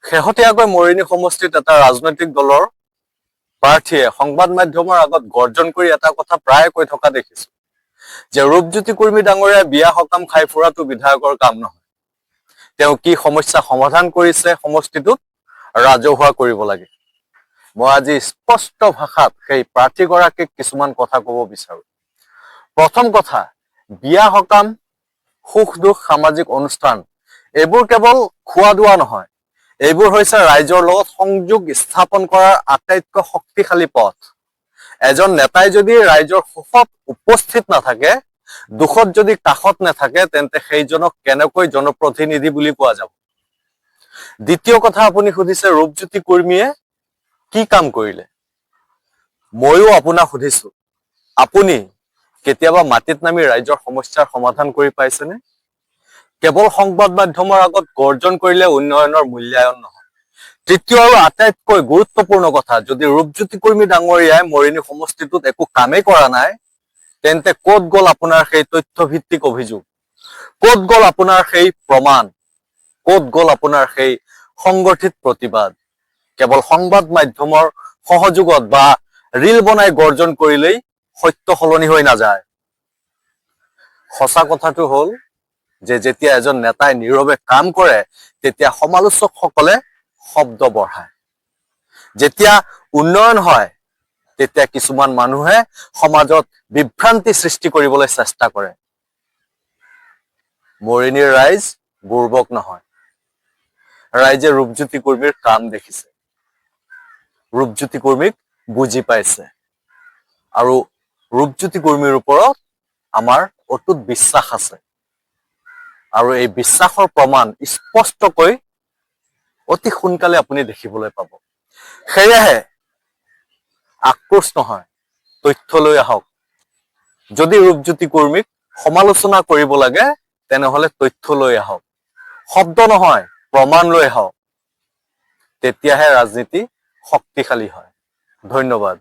শেহতীয়াকৈ মৰিনী সমষ্টিত এটা ৰাজনৈতিক দলৰ প্ৰাৰ্থীয়ে সংবাদ মাধ্যমৰ আগত গৰ্জন কৰি এটা কথা প্ৰায়ে কৈ থকা দেখিছো যে ৰূপজ্যোতি কুৰ্মী ডাঙৰীয়া বিয়া সকাম খাই ফুৰাটো বিধায়কৰ কাম নহয়। তেওঁ কি সমস্যা সমাধান কৰিছে সমষ্টিটোত ৰাজহুৱা কৰিব লাগে। মই আজি স্পষ্ট ভাষাত সেই প্ৰাৰ্থীগৰাকীক কিছুমান কথা ক'ব বিচাৰো। প্ৰথম কথা, বিয়া সকাম, সুখ দুখ, সামাজিক অনুষ্ঠান এইবোৰ কেৱল খোৱা দোৱা নহয়, এইবোৰ হৈছে ৰাইজৰ লগত সংযোগ স্থাপন কৰাৰ আটাইতকৈ শক্তিশালী পথ। এজন নেতাই যদি ৰাইজৰ সুখত উপস্থিত নাথাকে, দুখত যদি কাষত নাথাকে, তেন্তে সেইজনক কেনেকৈ জনপ্ৰতিনিধি বুলি কোৱা যাব। দ্বিতীয় কথা, আপুনি সুধিছে ৰূপজ্যোতি কুৰ্মীয়ে কি কাম কৰিলে। ময়ো আপোনাক সুধিছো, আপুনি কেতিয়াবা মাটিত নামি ৰাইজৰ সমস্যাৰ সমাধান কৰি পাইছেনে? কেৱল সংবাদ মাধ্যমৰ আগত গৰ্জন কৰিলে উন্নয়নৰ মূল্যায়ন নহয়। তৃতীয় আৰু আটাইতকৈ গুৰুত্বপূৰ্ণ কথা, যদি ৰূপজ্যোতি কুৰ্মী ডাঙৰীয়াই মৰিনী সমষ্টিটোত একো কামেই কৰা নাই, তেন্তে ক'ত গ'ল আপোনাৰ সেই তথ্যভিত্তিক অভিযোগ? ক'ত গ'ল আপোনাৰ সেই প্ৰমাণ? ক'ত গ'ল আপোনাৰ সেই সংগঠিত প্ৰতিবাদ? কেৱল সংবাদ মাধ্যমৰ সহযোগত বা ৰীল বনাই গৰ্জন কৰিলেই সত্য সলনি হৈ নাযায়। সঁচা কথাটো হ'ল যে যেতিয়া এজন নেতাই নীৰৱে কাম কৰে, তেতিয়া সমালোচকসকলে শব্দ বঢ়ায়। যেতিয়া উন্নয়ন হয়, তেতিয়া কিছুমান মানুহে সমাজত বিভ্ৰান্তি সৃষ্টি কৰিবলৈ চেষ্টা কৰে। মৰিনীৰ ৰাইজ বুৰ্বক নহয়। ৰাইজে ৰূপজ্যোতি কুৰ্মীৰ কাম দেখিছে, ৰূপজ্যোতি কুৰ্মীক বুজি পাইছে, আৰু ৰূপজ্যোতি কুৰ্মীৰ ওপৰত আমাৰ অটুট বিশ্বাস আছে। আৰু এই বিশ্বাসৰ প্ৰমাণ স্পষ্টকৈ অতি সোনকালে আপুনি দেখিবলৈ পাব। সেয়েহে আক্ৰোশ নহয়, তথ্য লৈ আহক। যদি ৰূপজ্যোতি কুৰ্মীক সমালোচনা কৰিব লাগে, তেনেহলে তথ্য লৈ আহক, শব্দ নহয়, প্ৰমাণ লৈ আহক। তেতিয়াহে ৰাজনীতি শক্তিশালী হয়। ধন্যবাদ।